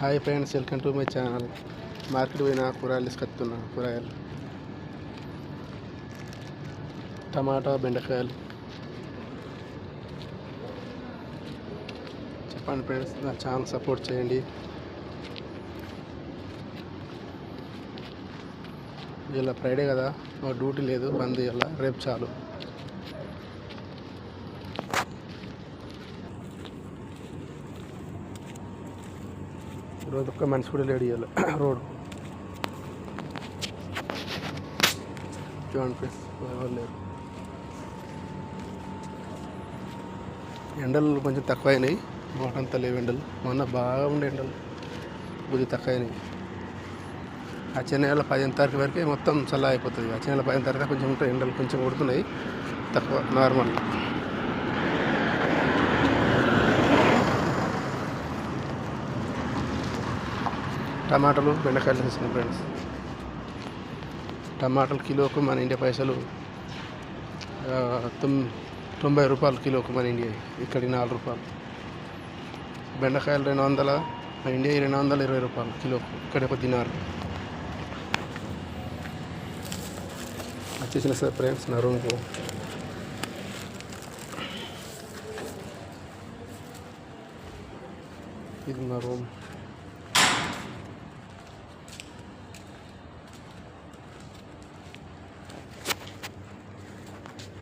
Hi friends, welcome to my channel. Market పోయిన కూరగాయలు తీసుకొస్తున్నా. కూరగాయలు టమాటా, బెండకాయలు. చెప్పండి ఫ్రెండ్స్, నా ఛానల్ సపోర్ట్ చేయండి. ఇలా ఫ్రైడే కదా, మా డ్యూటీ లేదు, బంద్. ఇలా రేపు చాలు. ఈరోజు ఒక్క మనిషి కూడా లేడు. ఇవ్వాలి రోడ్ చూడండి ఫ్రెండ్స్, ఎవరు లేరు. ఎండలు కొంచెం తక్కువ అయినాయి, మాటంతా లేవు ఎండలు. మొన్న బాగా ఉండే ఎండలు కొద్దిగా తక్కువ అయినాయి. వచ్చే నెల 15 తారీఖు వరకే మొత్తం చల్ల అయిపోతుంది. వచ్చే నెల 15 తారీఖు కొంచెం ఉంటాయి ఎండలు, కొంచెం కొడుతున్నాయి, తక్కువ నార్మల్. టమాటాలు, బెండకాయలు తీసుకున్నాం ఫ్రెండ్స్. టమాటాలు కిలోకు మన ఇండియా పైసలు 90 రూపాయలు కిలోకు మన ఇండియా. ఇక్కడికి 4 రూపాయలు. బెండకాయలు 200, మన ఇండియా 220 రూపాయలు కిలోకు. ఇక్కడ ఒక దినారు. వచ్చేసిన సార్ ఫ్రెండ్స్ నా రూమ్కు. ఇది నా రూమ్.